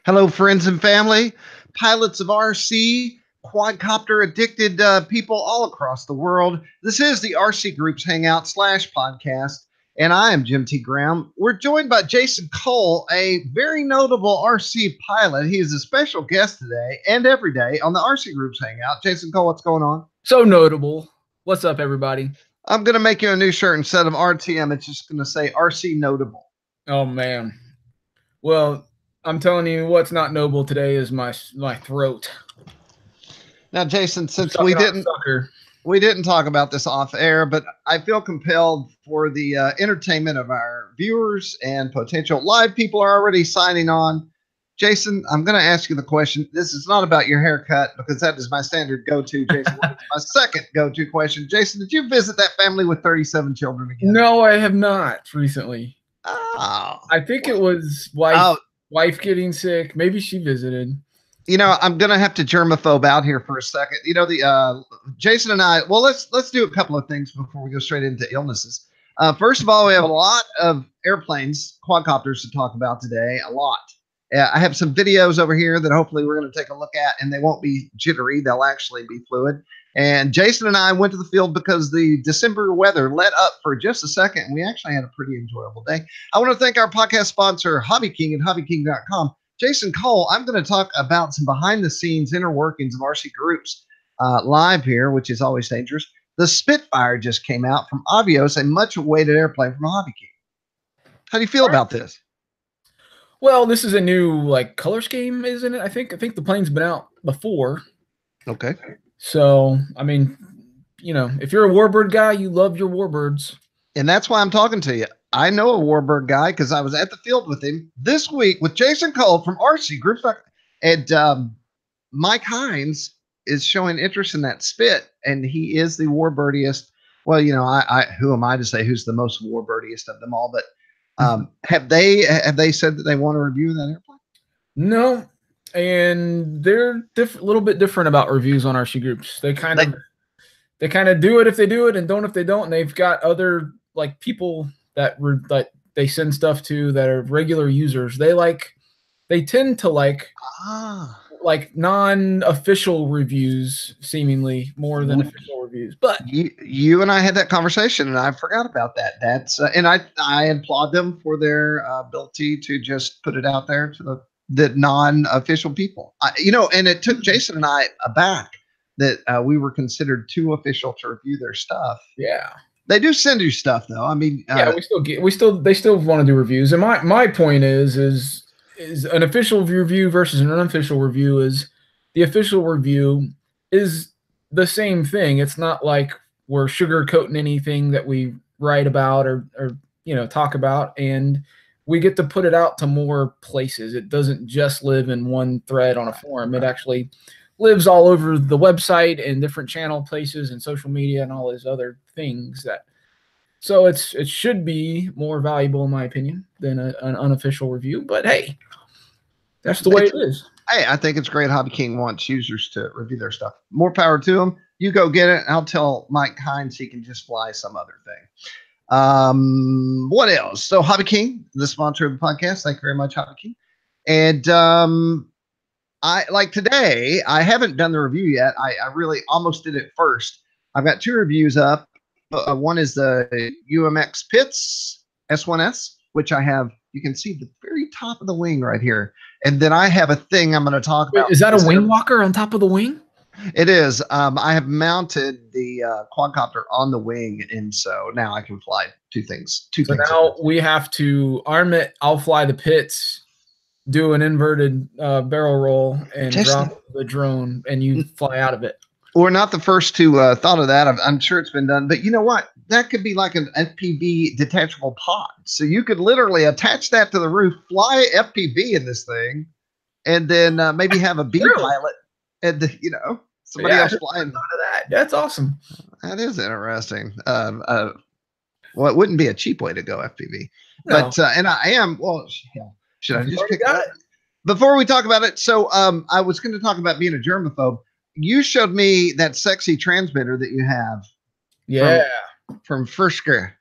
Hello, friends and family, pilots of RC, quadcopter addicted people all across the world. This is the RCGroups Hangout / podcast, and I am Jim T. Graham. We're joined by Jason Cole, a very notable RC pilot. He is a special guest today and every day on the RCGroups Hangout. Jason Cole, what's going on? So notable. What's up, everybody? I'm going to make you a new shirt instead of RTM. It's just going to say RC Notable. Oh, man. Well, I'm telling you, what's not noble today is my throat. Now, Jason, since we didn't talk about this off air, but I feel compelled for the entertainment of our viewers and potential live people are already signing on. Jason, I'm going to ask you the question. This is not about your haircut because that is my standard go-to. Jason, my second go-to question. Jason, did you visit that family with 37 children again? No, I have not recently. Oh, I think it was wife getting sick. Maybe she visited. You know, I'm gonna have to germaphobe out here for a second. You know, the Jason and I. Well, let's do a couple of things before we go straight into illnesses. First of all, we have a lot of airplanes, quadcopters to talk about today. A lot. I have some videos over here that hopefully we're going to take a look at, and they won't be jittery. They'll actually be fluid. And Jason and I went to the field because the December weather let up for just a second, and we actually had a pretty enjoyable day. I want to thank our podcast sponsor, Hobby King at hobbyking.com. Jason Cole, I'm going to talk about some behind-the-scenes inner workings of RCGroups live here, which is always dangerous. The Spitfire just came out from Avios, a much-awaited airplane from Hobby King. How do you feel about this? Well, this is a new color scheme, isn't it? I think the plane's been out before. Okay. So, I mean, you know, if you're a Warbird guy, you love your Warbirds. And that's why I'm talking to you. I know a Warbird guy because I was at the field with him this week with Jason Cole from RCGroups. And Mike Hines is showing interest in that Spit, and he is the Warbirdiest. Well, you know, who am I to say who's the most Warbirdiest of them all? But have they said that they want to review that airplane? No, and they're a little bit different about reviews on RCGroups. They kind of do it if they do it and don't if they don't. And they've got other people that they send stuff to that are regular users. They tend to like non-official reviews seemingly more than official reviews. But you and I had that conversation, and I forgot about that. That's and I applaud them for their ability to just put it out there to the non-official people. You know, and it took Jason and I aback that we were considered too official to review their stuff. Yeah. They do send you stuff though. I mean, yeah, they still want to do reviews. And my point is an official review versus an unofficial review is the official review is the same thing. It's not like we're sugarcoating anything that we write about or talk about, and we get to put it out to more places. It doesn't just live in one thread on a forum. It actually lives all over the website and different channel places and social media and all those other things so it should be more valuable in my opinion than an unofficial review, but hey, that's the way it is. Hey, I think it's great Hobby King wants users to review their stuff. More power to them. You go get it. I'll tell Mike Hines he can just fly some other thing. What else? So Hobby King, the sponsor of the podcast. Thank you very much, Hobby King. And today, I haven't done the review yet. I really almost did it first. I've got two reviews up. One is the UMX Pitts S1S, which I have. You can see the very top of the wing right here. And then I have a thing I'm going to talk about. Is that a wing walker on top of the wing? It is. I have mounted the quadcopter on the wing, and so now I can fly two things. So now we have to arm it. I'll fly the Pitts, do an inverted barrel roll, and drop the drone, and you fly out of it. We're not the first to thought of that. I'm sure it's been done, but you know what? That could be like an FPV detachable pod. So you could literally attach that to the roof, fly FPV in this thing, and then maybe have a B pilot, and somebody else flying. That's awesome. That is interesting. Well, it wouldn't be a cheap way to go FPV, no. But and I am. Well, should I just pick it up? Before we talk about it? So I was going to talk about being a germaphobe. You showed me that sexy transmitter that you have. Yeah. From Friska.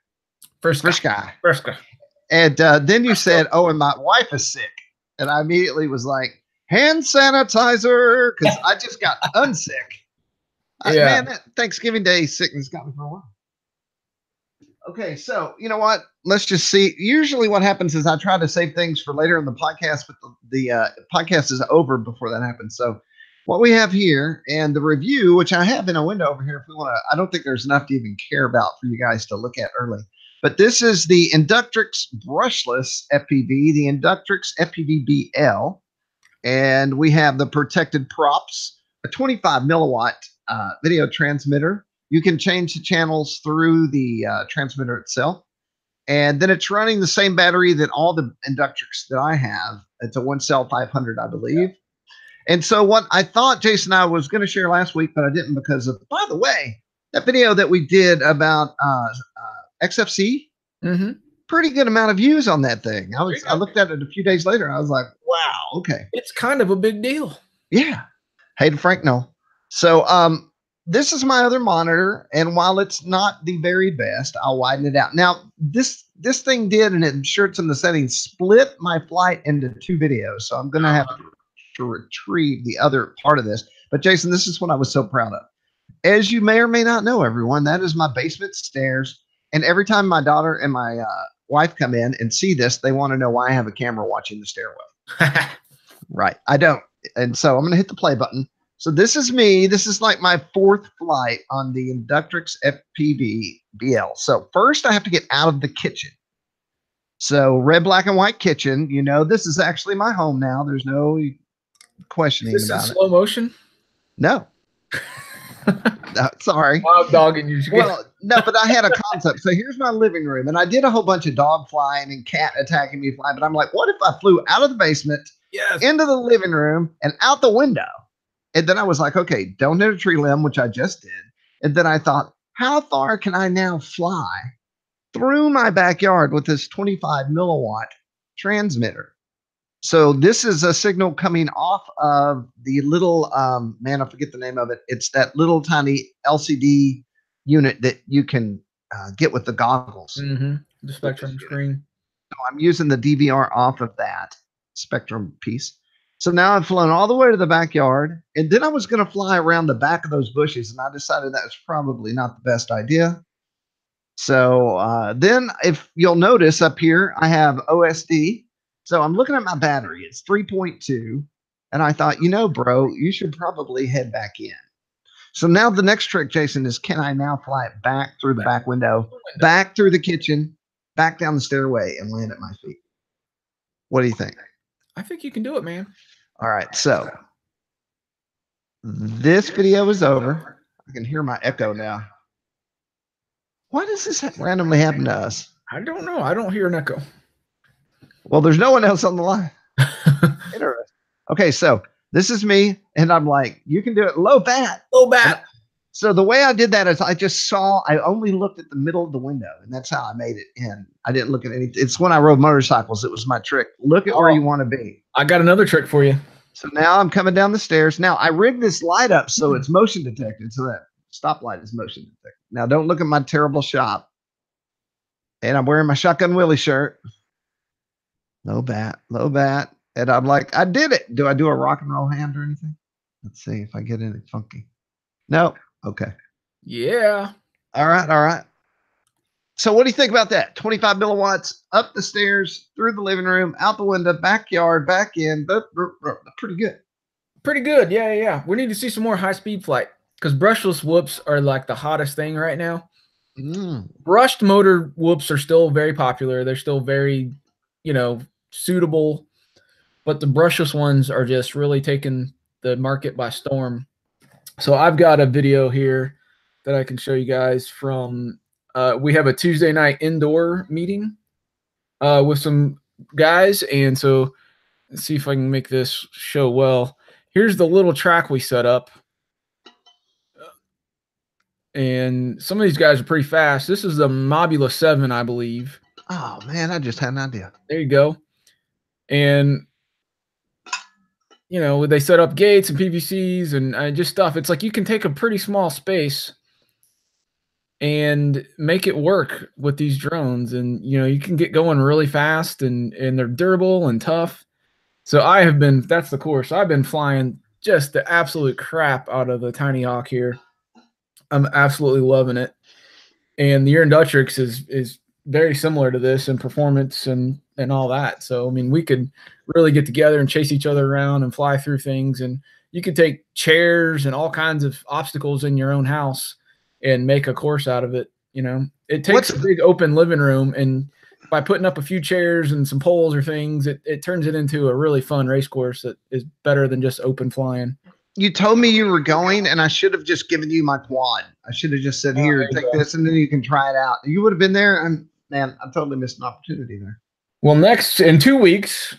And And then you said, oh, and my wife is sick. And I immediately was like, hand sanitizer, because I just got unsick. Yeah. Man, that Thanksgiving Day sickness got me for a while. Okay, so you know what? Let's just see. Usually, what happens is I try to save things for later in the podcast, but the podcast is over before that happens. So, what we have here and the review, which I have in a window over here, if we want to, I don't think there's enough to even care about for you guys to look at early. But this is the Inductrix brushless FPV, the Inductrix FPV BL, and we have the protected props, a 25 milliwatt video transmitter. You can change the channels through the transmitter itself. And then it's running the same battery that all the Inductrix that I have. It's a 1-cell 500, I believe. And so what I thought Jason and I was going to share last week, but I didn't because of, by the way, that video that we did about XFC, pretty good amount of views on that thing. I looked at it a few days later. And I was like, wow, okay. It's kind of a big deal. Yeah. Hey to Frank, no. So this is my other monitor, and while it's not the very best, I'll widen it out. Now, this thing did, and I'm sure it's in the settings, split my flight into 2 videos. So I'm going to have to retrieve the other part of this. But Jason, this is what I was so proud of. As you may or may not know, everyone, that is my basement stairs. And every time my daughter and my wife come in and see this, they want to know why I have a camera watching the stairway. Right. I don't. And so I'm going to hit the play button. So this is me. This is like my 4th flight on the Inductrix FPV BL. So first I have to get out of the kitchen. So red, black, and white kitchen. You know, this is actually my home now. There's no questioning is this about in it. Slow motion? No. No, sorry. Wild dogging you. Well, no, but I had a concept. So here's my living room, and I did a whole bunch of dog flying and cat attacking me flying. But I'm like, what if I flew out of the basement, into the living room, and out the window? And then I was like, okay, don't hit a tree limb, which I just did. And then I thought, how far can I now fly through my backyard with this 25 milliwatt transmitter? So this is a signal coming off of the little, man, I forget the name of it. It's that little tiny LCD unit that you can get with the goggles. The Spectrum screen. So I'm using the DVR off of that Spectrum piece. So now I've flown all the way to the backyard, and then I was going to fly around the back of those bushes, and I decided that was probably not the best idea. So then if you'll notice up here, I have OSD. So I'm looking at my battery. It's 3.2. And I thought, you know, bro, you should probably head back in. So now the next trick, Jason, is can I now fly it back through the back window, back through the kitchen, back down the stairway, and land at my feet? What do you think? I think you can do it, man. All right. So this video is over. I can hear my echo now. Why does this randomly happen to us? I don't know. I don't hear an echo. Well, there's no one else on the line. Interesting. Okay, so this is me, and I'm like, you can do it. Low bat. Low bat. So the way I did that is I only looked at the middle of the window, and that's how I made it in. I didn't look at anything. It's when I rode motorcycles. It was my trick. Look at where you want to be. I got another trick for you. So now I'm coming down the stairs. Now I rigged this light up so it's motion detected, so that stoplight is motion detected. Now don't look at my terrible shop. And I'm wearing my Shotgun Willie shirt. Low bat, low bat. And I'm like, I did it. Do I do a rock and roll hand or anything? Let's see if I get any funky. No. Okay. Yeah. All right. All right. So what do you think about that? 25 milliwatts up the stairs, through the living room, out the window, backyard, back in. Pretty good. Pretty good. Yeah, yeah. We need to see some more high-speed flight because brushless whoops are like the hottest thing right now. Brushed motor whoops are still very popular. They're still very, you know, suitable, but the brushless ones are just really taking the market by storm. So I've got a video here that I can show you guys from we have a Tuesday night indoor meeting with some guys, and so let's see if I can make this show well. Here's the little track we set up, and some of these guys are pretty fast. This is the Mobula 7, I believe. Oh man, I just had an idea. There you go. And you know, they set up gates and PVCs and just stuff. It's like you can take a pretty small space and make it work with these drones. And, you know, you can get going really fast and they're durable and tough. So I have been, that's the course. I've been flying just the absolute crap out of the Tiny Hawk here. I'm absolutely loving it. And the Inductrix is very similar to this in performance and all that. So, I mean, we could really get together and chase each other around and fly through things. And you could take chairs and all kinds of obstacles in your own house and make a course out of it. You know, it takes a big open living room, and by putting up a few chairs and some poles or things, it turns it into a really fun race course that is better than just open flying. You told me you were going, and I should have just given you my quad. I should have just said, here, take this, and then you can try it out. You would have been there. Man, I totally missed an opportunity there. Well, next, in 2 weeks,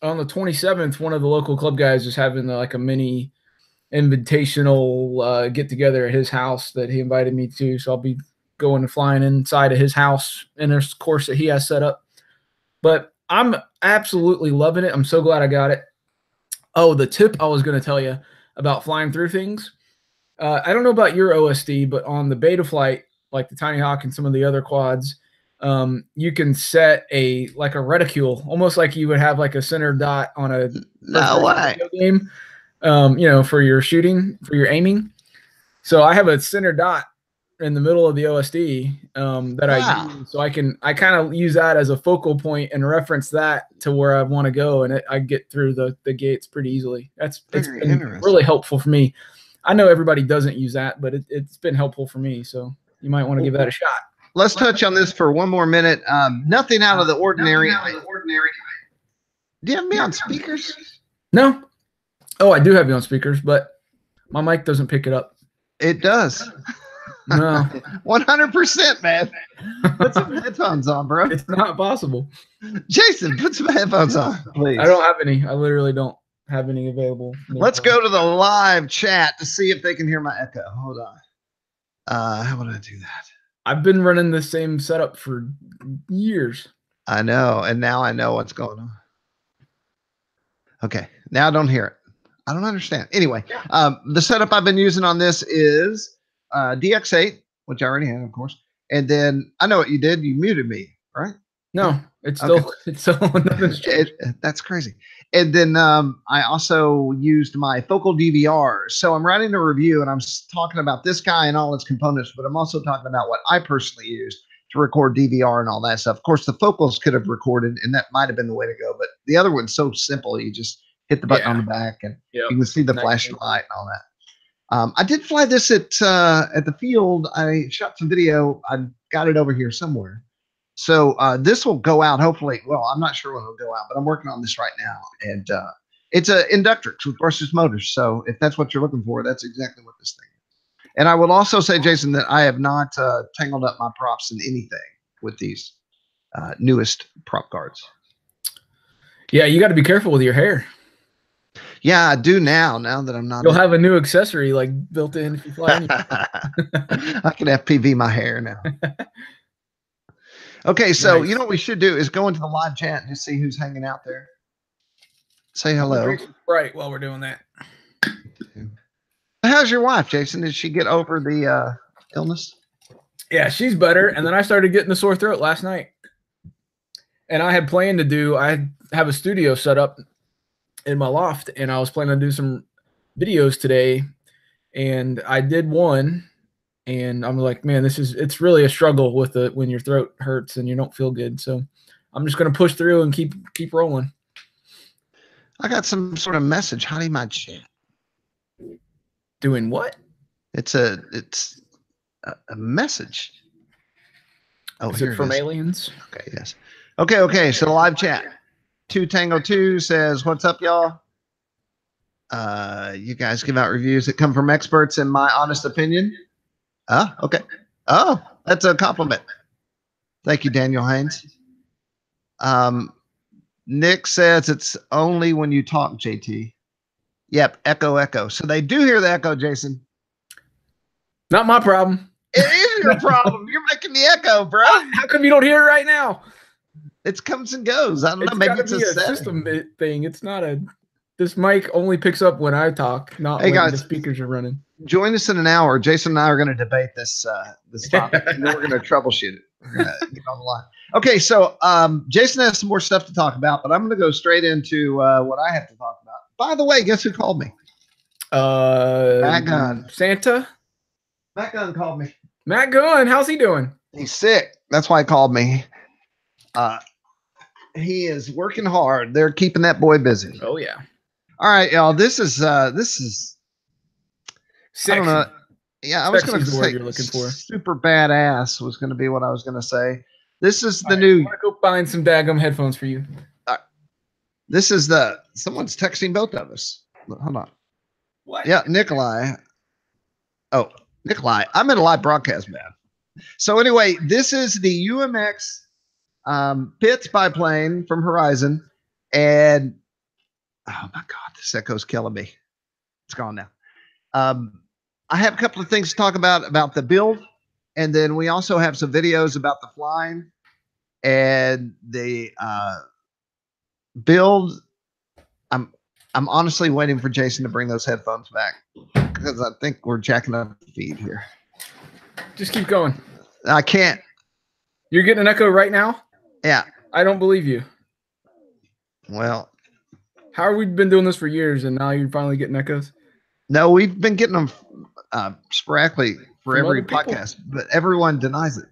on the 27th, one of the local club guys is having like a mini invitational get-together at his house that he invited me to. So I'll be going and flying inside of his house in this course that he has set up. But I'm absolutely loving it. I'm so glad I got it. Oh, the tip I was going to tell you about flying through things. I don't know about your OSD, but on the beta flight, like the Tiny Hawk and some of the other quads, you can set like a reticule, almost like you would have like a center dot on a video game, you know, for your shooting, for your aiming. So I have a center dot in the middle of the OSD that I use, so I kind of use that as a focal point and reference that to where I want to go, and I get through the gates pretty easily. It's been really helpful for me. I know everybody doesn't use that, but it's been helpful for me, so you might want to give that a shot. Let's touch on this for one more minute. Nothing out of the ordinary. Do you have me on speakers? No. Oh, I do have you on speakers, but my mic doesn't pick it up. It does. No. 100%, man. Put some headphones on, bro. It's not possible. Jason, put some headphones on, please. I don't have any. I literally don't have any available. Let's go to the live chat to see if they can hear my echo. Hold on. How would I do that? I've been running the same setup for years. I know, and now I know what's going on. Okay, now I don't hear it. I don't understand. Anyway, the setup I've been using on this is DX8, which I already had, of course. And then I know what you did. You muted me, right? No, it's still nothing's changed. That's crazy. And then I also used my focal DVRs. So I'm writing a review, and I'm talking about this guy and all its components, but I'm also talking about what I personally used to record DVR and all that stuff. Of course, the focals could have recorded, and that might have been the way to go. But the other one's so simple. You just hit the button on the back, and you can see the flashing light and all that. I did fly this at the field. I shot some video. I got it over here somewhere. So this will go out hopefully. Well, I'm not sure when it'll go out, but I'm working on this right now. And it's an Inductrix with brushless motors. So if that's what you're looking for, that's exactly what this thing is. And I will also say, Jason, that I have not tangled up my props in anything with these newest prop guards. Yeah, you got to be careful with your hair. Yeah, I do now that I'm not. You'll have a new accessory like built in if you fly anywhere. I can FPV my hair now. Okay, so nice. You know what we should do is go into the live chat and just see who's hanging out there. Say hello. Right, while we're doing that. How's your wife, Jason? Did she get over the illness? Yeah, she's better. And then I started getting the sore throat last night. And I had planned to do, I have a studio set up in my loft, and I was planning to do some videos today. And I did one. And I'm like, man, it's really a struggle with it when your throat hurts and you don't feel good. So I'm just going to push through and keep rolling. I got some sort of message hiding my chat. Doing what? It's a message. Oh, is it from aliens? Okay, yes. Okay. So the live chat. 2 Tango 2 says, "What's up, y'all? You guys give out reviews that come from experts, in my honest opinion." Oh, okay. Oh, that's a compliment. Thank you, Daniel Haynes. Nick says it's only when you talk, JT. Yep, echo. So they do hear the echo, Jason. Not my problem. It is your problem. You're making the echo, bro. How come you don't hear it right now? It comes and goes. I don't know. Maybe it's a system thing. It's not a. This mic only picks up when I talk, not when the speakers are running. Join us in an hour. Jason and I are going to debate this topic, and then we're going to troubleshoot it. We're gonna get on the line. Okay, so Jason has some more stuff to talk about, but I'm going to go straight into what I have to talk about. By the way, guess who called me? Matt Gunn. Santa. Matt Gunn called me. Matt Gunn, how's he doing? He's sick. That's why he called me. He is working hard. They're keeping that boy busy. Oh yeah. All right, y'all. This is Sexy. I don't know. Yeah, I was going to Sexy is the word say you're looking for. super badass was going to be what I was going to say. This is the new. I'm gonna go find some daggum headphones for you. This is someone's texting both of us. Hold on. What? Yeah, Nikolai. Oh, Nikolai. I'm in a live broadcast, man. So anyway, this is the UMX Pitts biplane from Horizon, and oh my God, this echo's killing me. It's gone now. I have a couple of things to talk about the build, and then we also have some videos about the flying and the build. I'm honestly waiting for Jason to bring those headphones back because I think we're jacking up the feed here. Just keep going. I can't. You're getting an echo right now? Yeah. I don't believe you. Well, how have we been doing this for years and now you're finally getting echoes? No, we've been getting them sporadically for From every other people? podcast, but everyone denies it.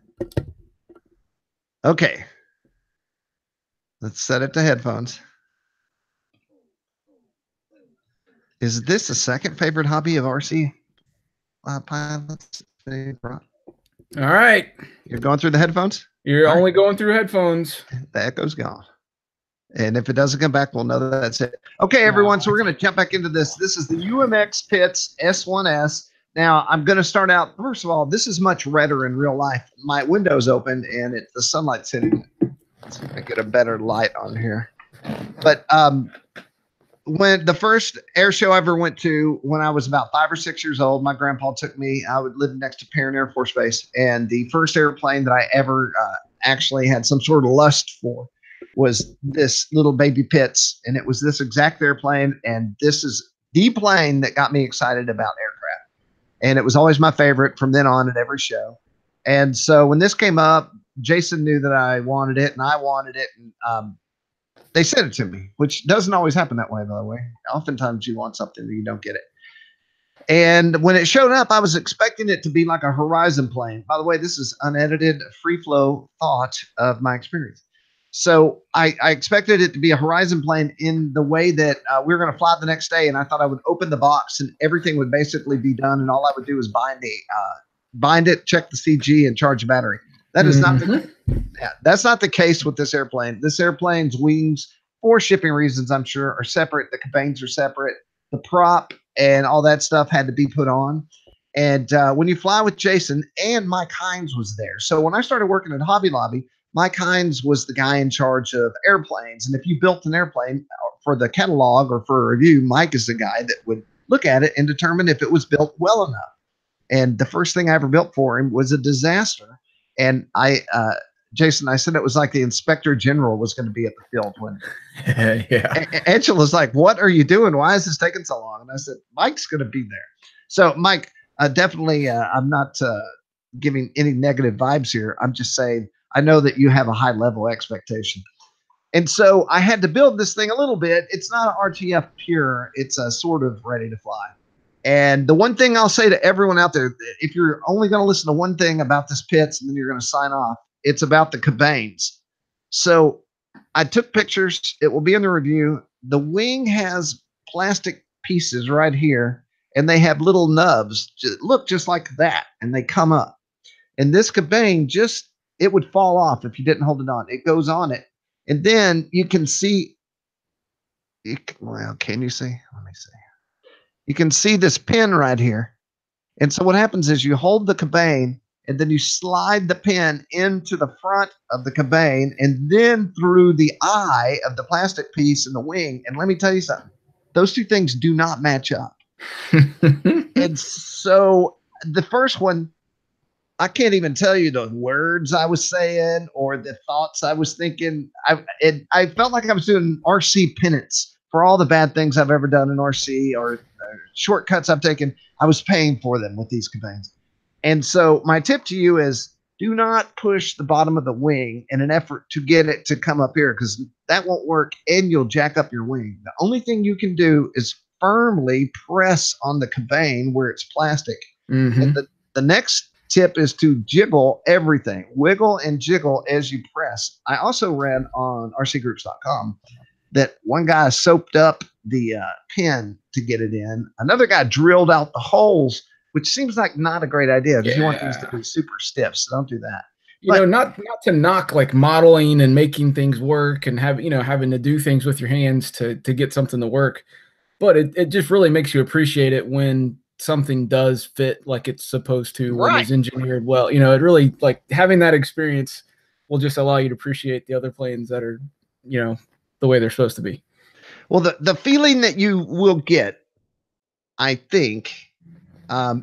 Okay. Let's set it to headphones. Is this a second favorite hobby of RC pilots? All right. You're going through the headphones? You're All only going through headphones. The echo's gone. And if it doesn't come back, we'll know that that's it. Okay, everyone. So we're going to jump back into this. This is the UMX Pitts S1S. Now, I'm going to start out. First of all, this is much redder in real life. My window's open and the sunlight's hitting it. Let's see if I get a better light on here. But when the first air show I ever went to, when I was about 5 or 6 years old, my grandpa took me. I would live next to Perrin Air Force Base, and the first airplane that I ever actually had some sort of lust for was this little baby Pitts, and it was this exact airplane, and this is the plane that got me excited about aircraft, and it was always my favorite from then on at every show. And so when this came up, Jason knew that I wanted it, and I wanted it, and they sent it to me, which doesn't always happen that way, by the way. Oftentimes you want something and you don't get it. And when it showed up, I was expecting it to be like a Horizon plane. By the way, this is unedited, free flow thought of my experience. So I expected it to be a Horizon plane in the way that we were going to fly the next day. And I thought I would open the box and everything would basically be done. And all I would do is bind it, check the CG, and charge the battery. That is not that's not the case with this airplane. This airplane's wings, for shipping reasons, I'm sure, are separate. The cabanes are separate. The prop and all that stuff had to be put on. And when you fly with Jason, and Mike Hines was there. So when I started working at Hobby Lobby, Mike Hines was the guy in charge of airplanes. And if you built an airplane for the catalog or for a review, Mike is the guy that would look at it and determine if it was built well enough. And the first thing I ever built for him was a disaster. And Jason, I said it was like the inspector general was going to be at the field when Angela's like, "What are you doing? Why is this taking so long?" And I said, "Mike's going to be there." So, Mike, definitely, I'm not giving any negative vibes here. I'm just saying I know that you have a high level expectation. And so I had to build this thing a little bit. It's not an RTF pure. It's a sort of ready to fly. And the one thing I'll say to everyone out there, if you're only going to listen to one thing about this Pitts and then you're going to sign off, it's about the cabanes. So I took pictures. It will be in the review. The wing has plastic pieces right here, and they have little nubs. Look just like that, and they come up. And this cabane, it would fall off if you didn't hold it on. It goes on it. And then you can see, well, can you see? Let me see. You can see this pin right here. And so what happens is you hold the cabane and then you slide the pin into the front of the cabane and then through the eye of the plastic piece in the wing. And let me tell you something. Those two things do not match up. And so the first one, I can't even tell you the words I was saying or the thoughts I was thinking. I felt like I was doing RC penance for all the bad things I've ever done in RC or shortcuts I've taken. I was paying for them with these cabanes. And so my tip to you is do not push the bottom of the wing in an effort to get it to come up here, because that won't work and you'll jack up your wing. The only thing you can do is firmly press on the cabane where it's plastic. And the next tip is to jiggle everything, wiggle and jiggle as you press. I also read on RCGroups.com that one guy soaped up the pin to get it in. Another guy drilled out the holes, which seems like not a great idea, because you want things to be super stiff. So don't do that. You know, not to knock like modeling and making things work and having to do things with your hands to get something to work, but it just really makes you appreciate it when something does fit like it's supposed to, when it's engineered well. You know, it really, like, having that experience will just allow you to appreciate the other planes that are, you know, the way they're supposed to be. Well, the feeling that you will get, I think,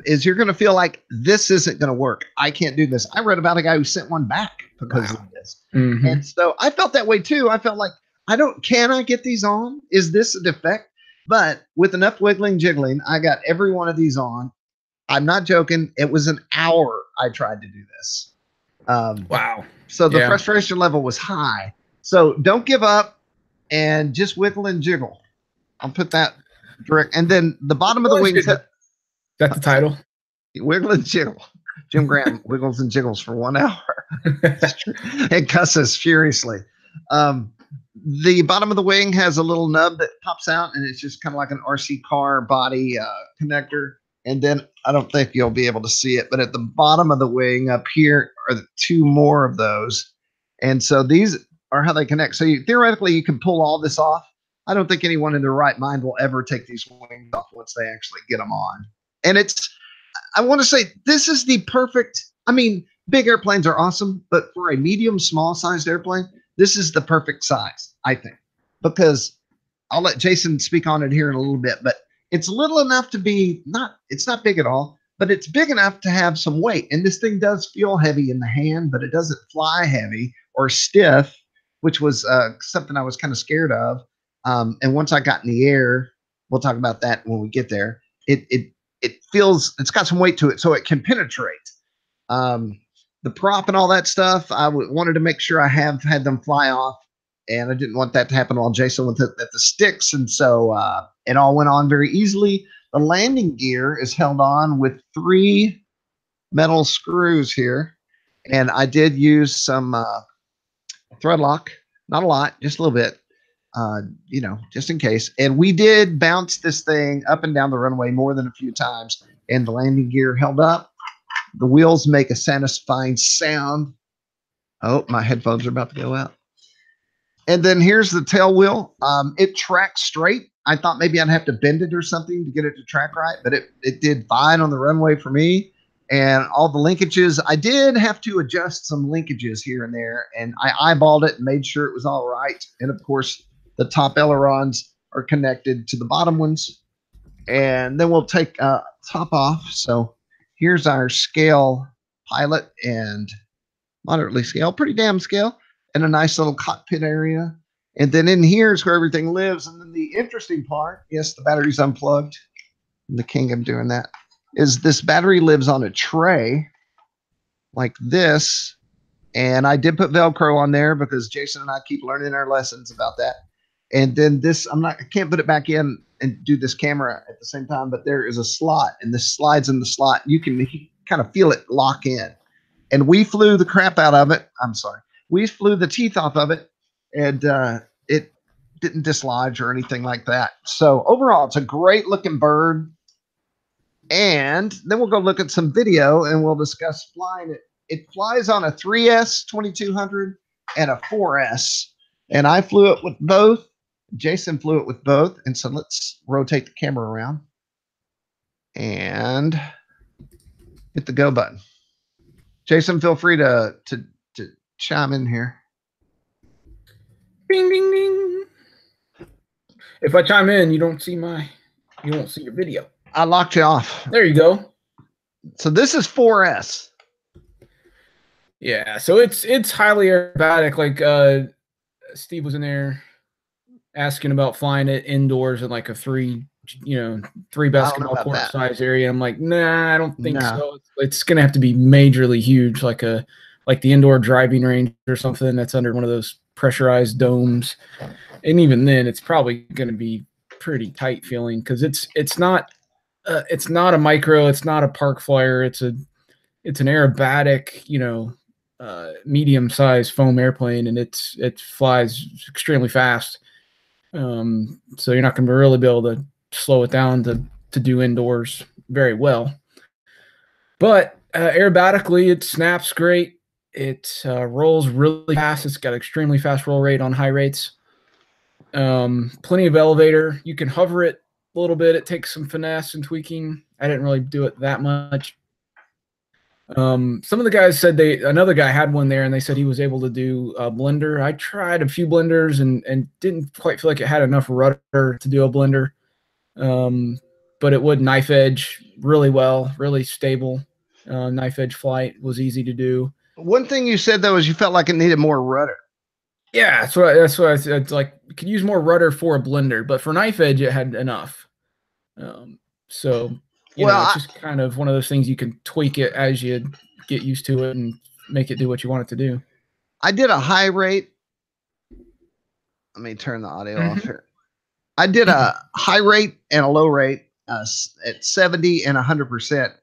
is you're going to feel like this isn't going to work. I can't do this. I read about a guy who sent one back because of this. And so I felt that way too. I felt like, can I get these on? Is this a defect? But with enough wiggling, jiggling, I got every one of these on. I'm not joking. It was an hour I tried to do this. Wow. So the frustration level was high. So don't give up and just wiggle and jiggle. I'll put that direct. And then the bottom of the wings. That's the title. Wiggle and jiggle. Jim Graham wiggles and jiggles for 1 hour and cusses furiously. The bottom of the wing has a little nub that pops out, and it's just kind of like an RC car body connector. And then I don't think you'll be able to see it, but at the bottom of the wing up here are the 2 more of those. And so these are how they connect. So theoretically, you can pull all this off. I don't think anyone in their right mind will ever take these wings off once they actually get them on. And I want to say, this is the perfect, I mean, big airplanes are awesome, but for a medium, small sized airplane, this is the perfect size, I think, because I'll let Jason speak on it here in a little bit, but it's little enough to be it's not big at all, but it's big enough to have some weight. And this thing does feel heavy in the hand, but it doesn't fly heavy or stiff, which was something I was kind of scared of. And once I got in the air, we'll talk about that when we get there. It feels, it's got some weight to it, so it can penetrate. The prop and all that stuff, I wanted to make sure I had them fly off, and I didn't want that to happen while Jason was at the sticks. And so it all went on very easily. The landing gear is held on with 3 metal screws here, and I did use some thread lock, not a lot, just a little bit. You know, just in case. And we did bounce this thing up and down the runway more than a few times, and the landing gear held up. The wheels make a satisfying sound. Oh, my headphones are about to go out. And then here's the tail wheel. It tracks straight. I thought maybe I'd have to bend it or something to get it to track right, but it did fine on the runway for me. And all the linkages, I did have to adjust some linkages here and there, and I eyeballed it and made sure it was all right. And of course, the top ailerons are connected to the bottom ones. And then we'll take top off. So here's our scale pilot and moderately scale, pretty damn scale, and a nice little cockpit area. And then in here is where everything lives. And then the interesting part, yes, the battery's unplugged. I'm the king of doing that. Is this battery lives on a tray like this. And I did put Velcro on there because Jason and I keep learning our lessons about that. And then this, I can't put it back in and do this camera at the same time, but there is a slot, and this slides in the slot. You can kind of feel it lock in. And we flew the crap out of it. I'm sorry. We flew the teeth off of it, and it didn't dislodge or anything like that. So overall, it's a great looking bird. And then we'll go look at some video and we'll discuss flying it. It flies on a 3S 2200 and a 4S. And I flew it with both. Jason flew it with both. And so let's rotate the camera around and hit the go button. Jason, feel free to chime in here. Ding, ding, ding. If I chime in, you won't see your video. I locked you off. There you go. So this is 4S. Yeah, so it's highly aerobatic. Like Steve was in there asking about flying it indoors in like a three basketball court size area. I'm like, nah, I don't think so. It's gonna have to be majorly huge, like a like the indoor driving range or something that's under one of those pressurized domes. And even then, it's probably going to be pretty tight feeling because it's not a micro, it's not a park flyer, it's an aerobatic, medium sized foam airplane, and it flies extremely fast. So you're not going to really be able to slow it down to do indoors very well. But aerobatically, it snaps great. It rolls really fast. It's got extremely fast roll rate on high rates. Plenty of elevator. You can hover it a little bit. It takes some finesse and tweaking. I didn't really do it that much. Some of the guys said another guy had one there and they said he was able to do a blender. I tried a few blenders and didn't quite feel like it had enough rudder to do a blender. But it would knife edge really well, really stable. Knife edge flight was easy to do. One thing you said though is you felt like it needed more rudder. Yeah, that's what I said. It's like you could use more rudder for a blender, but for knife edge it had enough. So it's just kind of one of those things you can tweak it as you get used to it and make it do what you want it to do. I did a high rate. Let me turn the audio off here. I did a high rate and a low rate at 70 and 100%.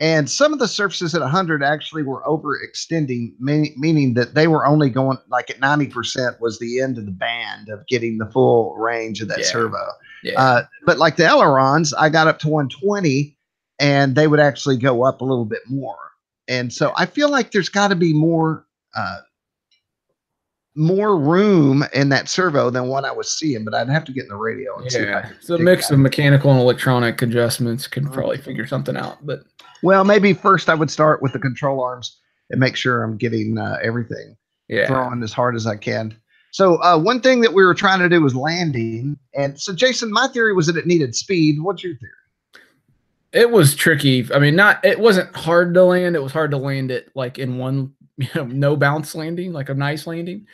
And some of the surfaces at 100 actually were overextending, meaning that they were only going like at 90% was the end of the band of getting the full range of that servo. Yeah. But like the ailerons, I got up to 120 and they would actually go up a little bit more. And so I feel like there's got to be more room in that servo than what I was seeing, but I'd have to get in the radio and see. It's a mix of mechanical and electronic adjustments. Can probably figure something out. But well, maybe first I would start with the control arms and make sure I'm getting everything throwing as hard as I can. So one thing that we were trying to do was landing. And so Jason, my theory was that it needed speed. What's your theory? It was tricky. I mean, it wasn't hard to land. It was hard to land it like in one, no bounce landing, like a nice landing.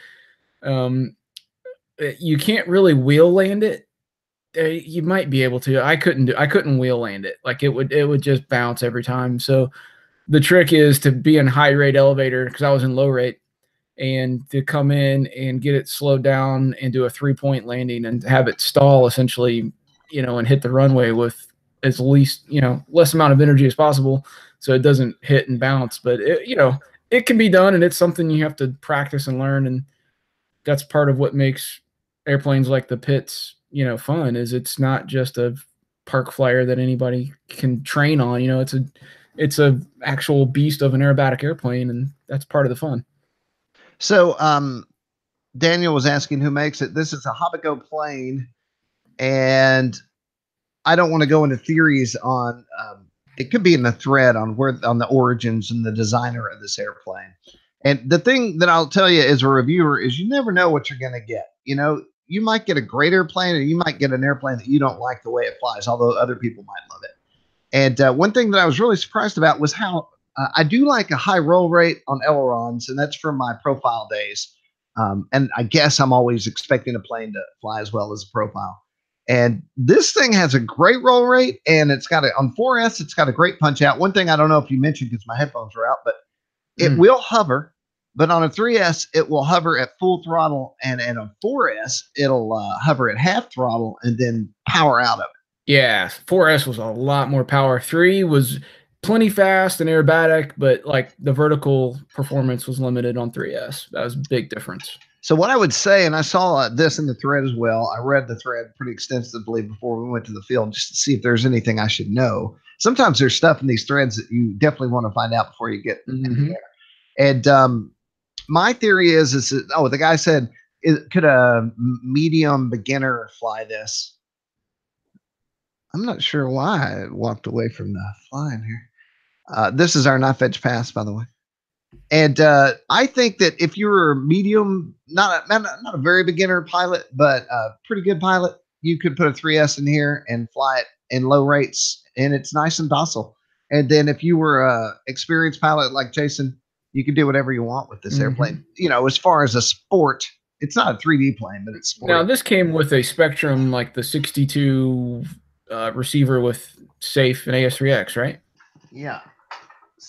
You can't really wheel land it. You might be able to. I couldn't wheel land it. Like it would just bounce every time. So the trick is to be in high rate elevator, because I was in low rate, and to come in and get it slowed down and do a 3-point landing and have it stall essentially, and hit the runway with as least, less amount of energy as possible, so it doesn't hit and bounce. But it can be done, and it's something you have to practice and learn. And that's part of what makes airplanes like the Pitts, fun, is it's not just a park flyer that anybody can train on. It's a actual beast of an aerobatic airplane, and that's part of the fun. So Daniel was asking who makes it. This is a Hobbigo plane, and I don't want to go into theories on it could be in the thread on the origins and the designer of this airplane. And the thing that I'll tell you as a reviewer is you never know what you're going to get. You might get a great airplane, or you might get an airplane that you don't like the way it flies, although other people might love it. And one thing that I was really surprised about was how I do like a high roll rate on ailerons, and that's from my profile days. And I guess I'm always expecting a plane to fly as well as a profile. And this thing has a great roll rate, and it's got on 4S, it's got a great punch out. One thing I don't know if you mentioned because my headphones were out, but it will hover. But on a 3S, it will hover at full throttle, and on 4S, it'll hover at half throttle and then power out of it. Yeah, 4S was a lot more power. 3 was plenty fast and aerobatic, but like the vertical performance was limited on 3S. That was a big difference. So what I would say, and I saw this in the thread as well, I read the thread pretty extensively before we went to the field just to see if there's anything I should know. Sometimes there's stuff in these threads that you definitely want to find out before you get in the air. And my theory is that, the guy said, could a medium beginner fly this? I'm not sure why I walked away from the flying here. This is our knife edge pass, by the way. And I think that if you were a medium, not a very beginner pilot, but a pretty good pilot, you could put a 3S in here and fly it in low rates, and it's nice and docile. And then if you were a experienced pilot like Jason, you can do whatever you want with this airplane. As far as a sport, it's not a 3D plane, but it's sport. Now, this came with a Spectrum, like the 62 receiver with safe and AS3X, right? Yeah.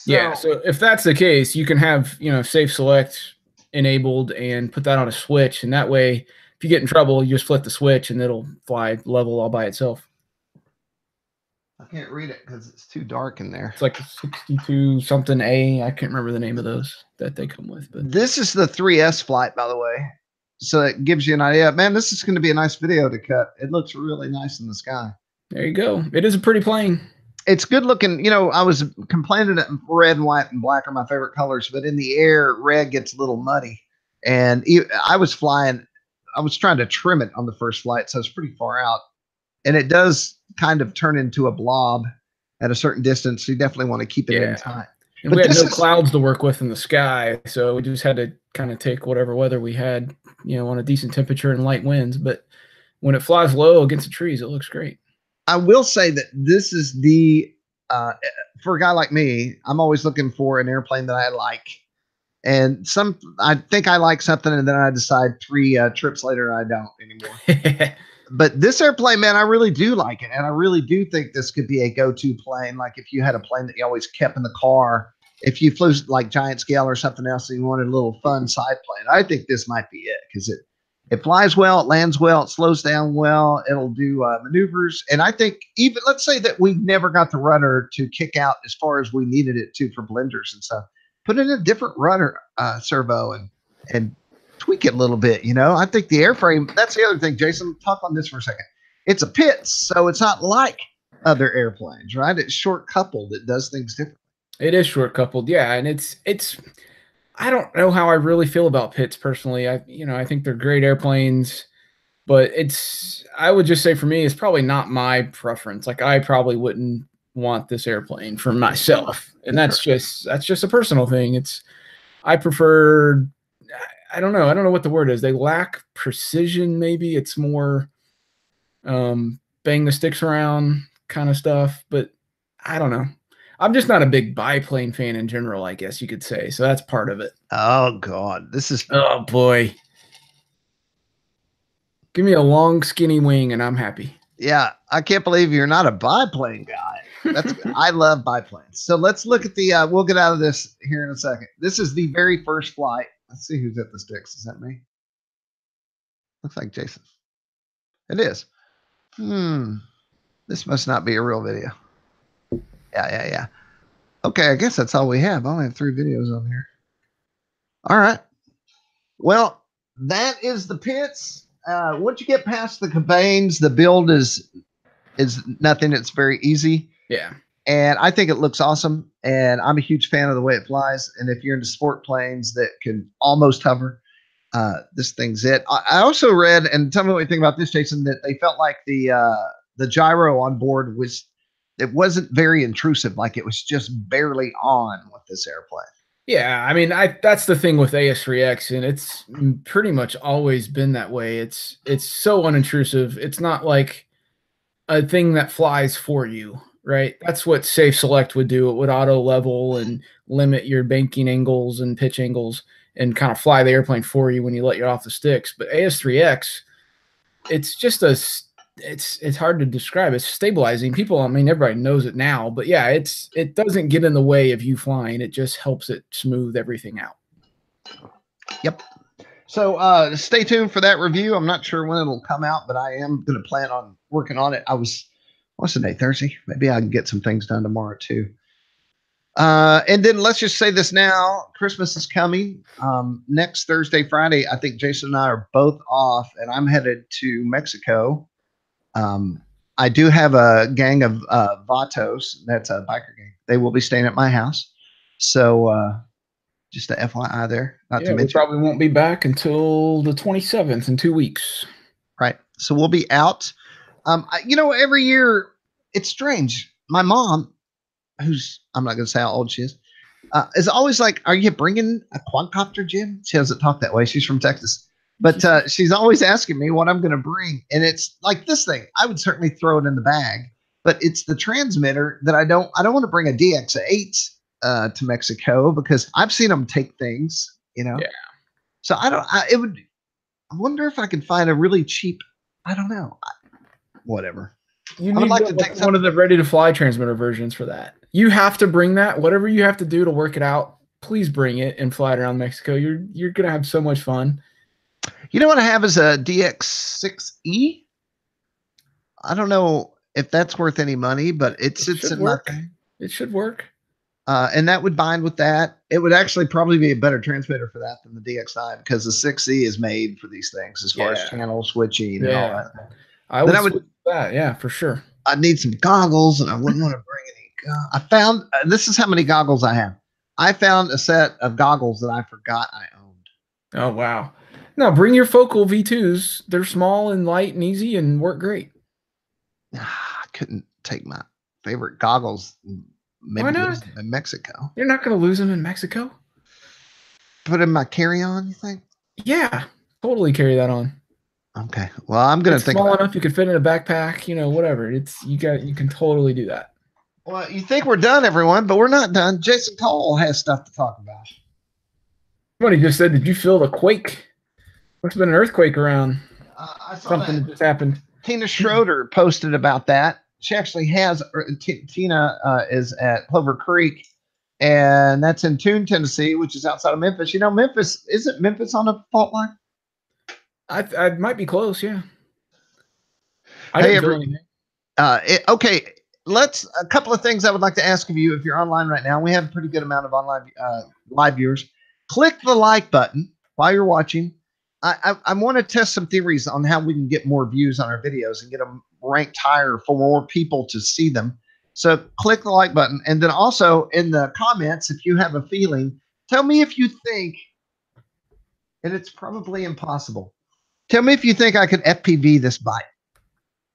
Yeah, so if that's the case, you can have, safe select enabled and put that on a switch, and that way, if you get in trouble, you just flip the switch and it'll fly level all by itself. I can't read it because it's too dark in there. It's like 62 something A. I can't remember the name of those that they come with. But this is the 3S flight, by the way. So it gives you an idea. Man, this is going to be a nice video to cut. It looks really nice in the sky. There you go. It is a pretty plane. It's good looking. I was complaining that red and white and black are my favorite colors, but in the air, red gets a little muddy. And I was flying. I was trying to trim it on the first flight, so it's pretty far out. And it does kind of turn into a blob at a certain distance. So you definitely want to keep it in time. And we had no clouds to work with in the sky, so we just had to kind of take whatever weather we had, on a decent temperature and light winds. But when it flies low against the trees, it looks great. I will say that this is the for a guy like me, I'm always looking for an airplane that I like. And I think I like something, and then I decide 3 trips later I don't anymore. But this airplane, man, I really do like it. And I really do think this could be a go-to plane. Like if you had a plane that you always kept in the car, if you flew like giant scale or something else and you wanted a little fun side plane, I think this might be it, because it flies well, it lands well, it slows down well, it'll do maneuvers. And I think even, let's say that we never got the rudder to kick out as far as we needed it to for blenders and stuff. Put in a different rudder servo and tweak it a little bit. I think the airframe, that's the other thing. Jason, talk on this for a second. It's a Pitts, so it's not like other airplanes, right? It's short coupled. It does things differently. It is short coupled, yeah. And it's I don't know how I really feel about Pitts personally. I think they're great airplanes, but I would just say for me, it's probably not my preference. Like I probably wouldn't want this airplane for myself. And that's just a personal thing. I prefer, I don't know what the word is. They lack precision. Maybe it's more bang the sticks around kind of stuff, but I don't know. I'm just not a big biplane fan in general, I guess you could say. So that's part of it. Oh God, oh boy. Give me a long skinny wing and I'm happy. Yeah. I can't believe you're not a biplane guy. I love biplanes. So let's look at we'll get out of this here in a second. This is the very first flight. Let's see who's at the sticks. Is that me? Looks like Jason. It is. This must not be a real video. Yeah. Okay, I guess that's all we have. I only have 3 videos on here. All right. Well, that is the Pitts. Once you get past the campaigns, the build is nothing. It's very easy. Yeah. And I think it looks awesome. And I'm a huge fan of the way it flies. And if you're into sport planes that can almost hover, this thing's it. I also read, and tell me what you think about this, Jason, that they felt like the gyro on board it wasn't very intrusive. Like it was just barely on with this airplane. Yeah, I mean, that's the thing with AS3X, and it's pretty much always been that way. It's so unintrusive. It's not like a thing that flies for you, right? That's what Safe Select would do. It would auto level and limit your banking angles and pitch angles and kind of fly the airplane for you when you let you off the sticks. But AS3X, it's just it's hard to describe. It's stabilizing. People, I mean, everybody knows it now, but yeah, it doesn't get in the way of you flying. It just helps it smooth everything out. Yep. So stay tuned for that review. I'm not sure when it'll come out, but I am going to plan on working on it. What's the day? Thursday? Maybe I can get some things done tomorrow too. And then let's just say this now. Christmas is coming. Next Thursday, Friday, I think Jason and I are both off, and I'm headed to Mexico. I do have a gang of Vatos. That's a biker gang. They will be staying at my house. So just a FYI there. Not to mention, we probably won't be back until the 27th in 2 weeks. Right. So we'll be out. Every year it's strange. My mom, I'm not going to say how old she is always like, "Are you bringing a quadcopter, Jim?" She doesn't talk that way. She's from Texas. But she's always asking me what I'm going to bring. And it's like this thing. I would certainly throw it in the bag, but it's the transmitter that I don't want to bring a DX8 to Mexico because I've seen them take things, Yeah. So I wonder if I could find a really cheap, I don't know. Whatever. You need one of the ready to fly transmitter versions for that. You have to bring that. Whatever you have to do to work it out, please bring it and fly it around Mexico. You're gonna have so much fun. You know what I have is a DX6E. I don't know if that's worth any money, but it sits in my thing. It should work. And that would bind with that. It would actually probably be a better transmitter for that than the DX9 because the 6E is made for these things as far as channel switching and all that. I would switch that, yeah, for sure. I'd need some goggles, and I wouldn't want to bring any. I found this is how many goggles I have. I found a set of goggles that I forgot I owned. Oh wow! Now bring your Focal V2s. They're small and light and easy and work great. I couldn't take my favorite goggles. Maybe why not? In Mexico. You're not going to lose them in Mexico. Put in my carry-on, you think? Yeah, totally carry that on. Okay. Well, I'm going to think small enough you could fit in a backpack, you know, whatever. You can totally do that. Well, you think we're done, everyone, but we're not done. Jason Cole has stuff to talk about. Somebody just said, did you feel the quake? Must have been an earthquake around. I saw something that just happened. Tina Schroeder posted about that. She actually has, Tina is at Clover Creek, and that's in Toon, Tennessee, which is outside of Memphis. You know, Memphis, isn't Memphis on a fault line? I might be close, yeah. Okay, a couple of things I would like to ask of you if you're online right now. We have a pretty good amount of online live viewers. Click the like button while you're watching. I want to test some theories on how we can get more views on our videos and get them ranked higher for more people to see them. So click the like button. And then also in the comments, if you have a feeling, tell me if you think, and it's probably impossible, tell me if you think I could FPV this bike.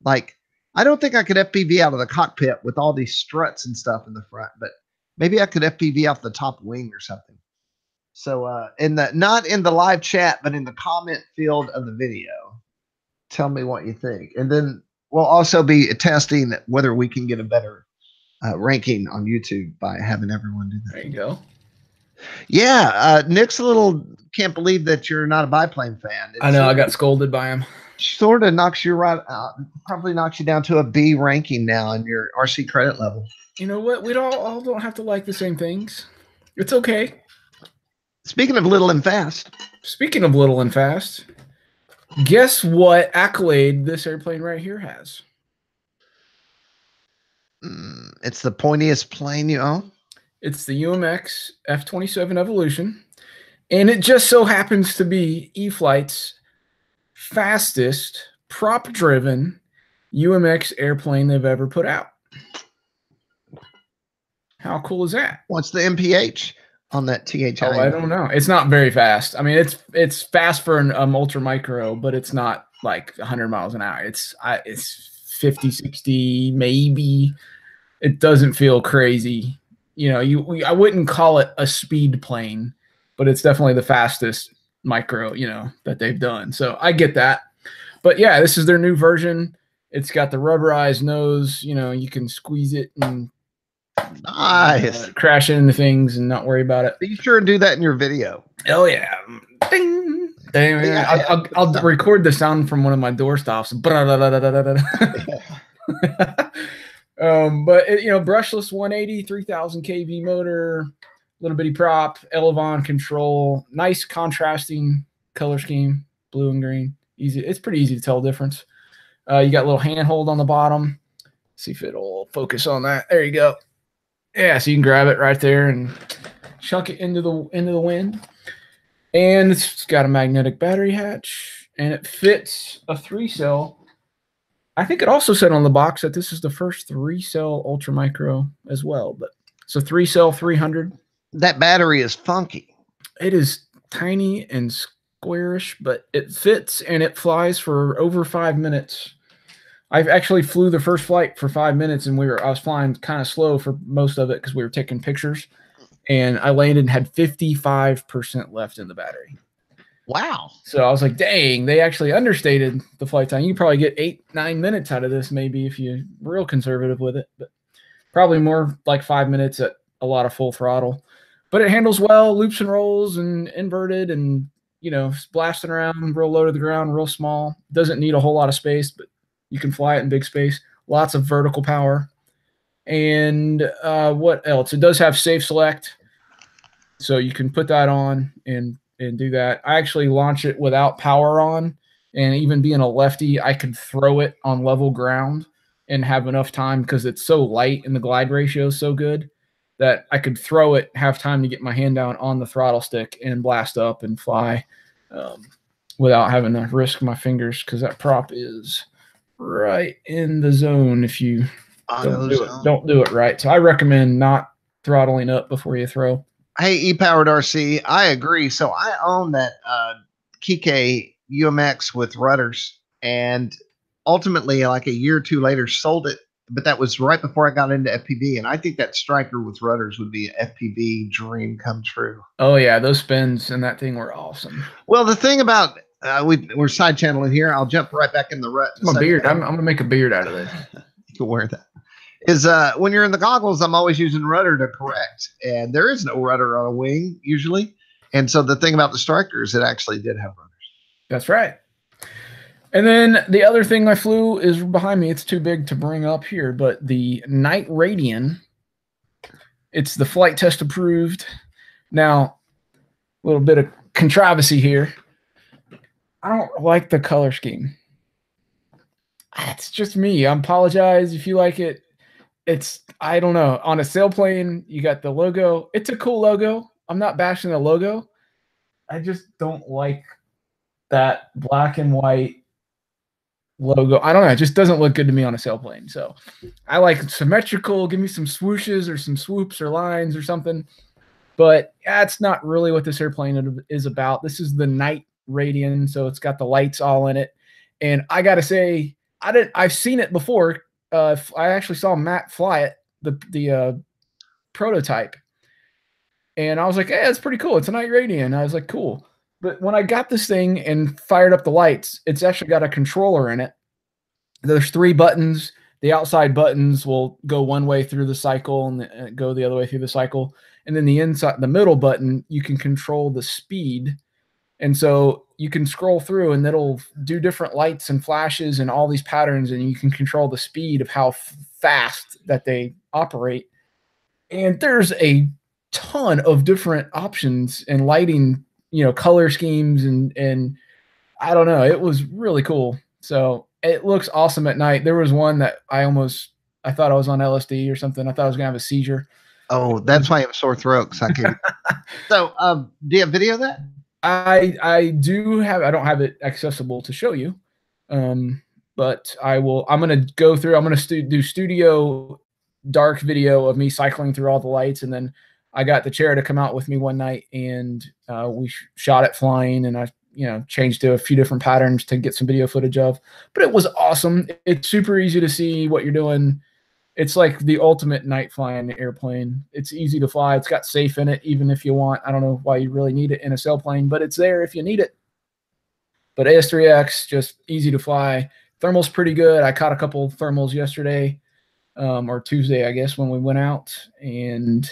Like, I don't think I could FPV out of the cockpit with all these struts and stuff in the front, but maybe I could FPV off the top wing or something. So not in the live chat, but in the comment field of the video, tell me what you think. And then we'll also be testing whether we can get a better ranking on YouTube by having everyone do that. There you go. Yeah, Nick's a little can't believe that you're not a biplane fan. I know, I got scolded by him. Sort of knocks you right out, probably knocks you down to a B ranking now in your RC credit level. You know what? We all don't have to like the same things. It's okay. Speaking of little and fast. Speaking of little and fast, guess what accolade this airplane right here has? It's the pointiest plane you own. It's the UMX F-27 Evolution, and it just so happens to be E-flite's fastest prop-driven UMX airplane they've ever put out. How cool is that? What's the MPH on that THI? Oh, I don't know. It's not very fast. I mean, it's fast for an ultra micro, but it's not like 100 miles an hour. It's 50, 60, maybe. It doesn't feel crazy. You know, I wouldn't call it a speed plane, but it's definitely the fastest micro, you know, that they've done. So I get that. But yeah, this is their new version. It's got the rubberized nose. You know, you can squeeze it and nice crash into things and not worry about it. Be sure and do that in your video. Oh yeah. Ding. Ding. Yeah, I'll record the sound from one of my door stops. But it, you know, brushless 180, 3000 kV motor, little bitty prop, Elevon control, nice contrasting color scheme, blue and green. Easy. It's pretty easy to tell the difference. You got a little handhold on the bottom. See if it'll focus on that. There you go. Yeah, so you can grab it right there and chunk it into the wind. And it's got a magnetic battery hatch, and it fits a 3-cell. I think it also said on the box that this is the first 3-cell ultra micro as well, but it's a 3-cell 300. That battery is funky. It is tiny and squarish, but it fits and it flies for over 5 minutes. I've actually flew the first flight for 5 minutes, and I was flying kind of slow for most of it because we were taking pictures, and I landed and had 55% left in the battery. Wow. So I was like, dang, they actually understated the flight time. You can probably get 8-9 minutes out of this maybe if you're real conservative with it, but probably more like 5 minutes at a lot of full throttle. But it handles well, loops and rolls and inverted and, you know, blasting around real low to the ground, real small. Doesn't need a whole lot of space, but you can fly it in big space. Lots of vertical power. And what else? It does have safe select, so you can put that on and do that. I actually launch it without power on, and even being a lefty, I could throw it on level ground and have enough time because it's so light and the glide ratio is so good that I could throw it, have time to get my hand down on the throttle stick and blast up and fly without having to risk my fingers, because that prop is right in the zone if you don't do it right. So I recommend not throttling up before you throw. Hey, E-powered RC, I agree. So I own that Kike UMX with rudders, and ultimately, like a year or two later, sold it. But that was right before I got into FPV, and I think that striker with rudders would be an FPV dream come true. Oh yeah, those spins and that thing were awesome. Well, the thing about we're side channeling here. I'll jump right back in the rut. My beard. I'm gonna make a beard out of this. You can wear that. Is when you're in the goggles, I'm always using rudder to correct, and there is no rudder on a wing usually. And so the thing about the strikers, it actually did have rudders. That's right. And then the other thing I flew is behind me. It's too big to bring up here, but the Night Radian, it's the flight test approved. Now, a little bit of controversy here. I don't like the color scheme. It's just me. I apologize if you like it. It's, I don't know. On a sailplane, you got the logo. It's a cool logo. I'm not bashing the logo. I just don't like that black and white logo. I don't know. It just doesn't look good to me on a sailplane. So I like symmetrical. Give me some swooshes or some swoops or lines or something. But that's not really what this airplane is about. This is the Night Radian, so it's got the lights all in it. And I got to say, I've seen it before. I actually saw Matt fly it, the prototype. And I was like, hey, that's pretty cool. It's a Night Radian. I was like, cool. But when I got this thing and fired up the lights, it's actually got a controller in it. There's 3 buttons. The outside buttons will go one way through the cycle and go the other way through the cycle. And then the middle button, you can control the speed. And so you can scroll through and it'll do different lights and flashes and all these patterns, and you can control the speed of how fast that they operate. And there's a ton of different options and lighting, color schemes, and I don't know. It was really cool. So it looks awesome at night. There was one that I thought I was on LSD or something. I thought I was gonna have a seizure. Oh, that's why I have a sore throat. So, do you have video of that? I do have. I don't have it accessible to show you, but I will. I'm gonna go through. I'm gonna do studio dark video of me cycling through all the lights, and then I got the chair to come out with me one night, and we shot it flying, and I changed to a few different patterns to get some video footage of. But it was awesome. It's super easy to see what you're doing. It's like the ultimate night flying airplane. It's easy to fly. It's got safe in it, even if you want. I don't know why you really need it in a sailplane, but it's there if you need it. But AS3X, just easy to fly. Thermal's pretty good. I caught a couple of thermals yesterday or Tuesday, I guess, when we went out. And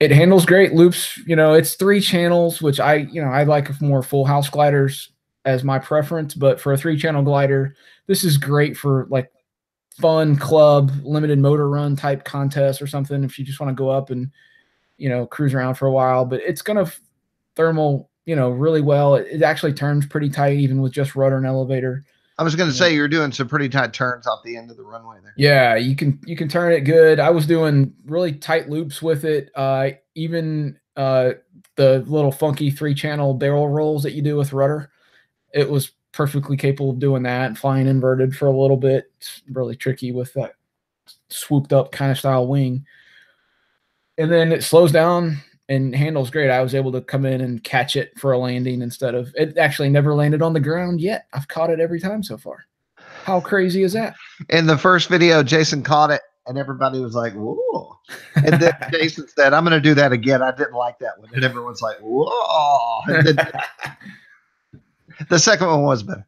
it handles great. Loops, it's 3 channels, which I like more full house gliders as my preference. But for a 3-channel glider, this is great for like fun club limited motor run type contest or something if you just want to go up and cruise around for a while. But it's gonna thermal really well. It actually turns pretty tight even with just rudder and elevator. I was going to say you're doing some pretty tight turns off the end of the runway there. Yeah, you can turn it good. I was doing really tight loops with it. Even the little funky 3-channel barrel rolls that you do with rudder, it was perfectly capable of doing that and flying inverted for a little bit. It's really tricky with that swooped up kind of style wing. And then it slows down and handles great. I was able to come in and catch it for a landing instead of it actually never landed on the ground yet. I've caught it every time so far. How crazy is that? In the first video, Jason caught it and everybody was like, whoa. And then Jason said, I'm going to do that again. I didn't like that one. And everyone's like, whoa. And then the second one was better.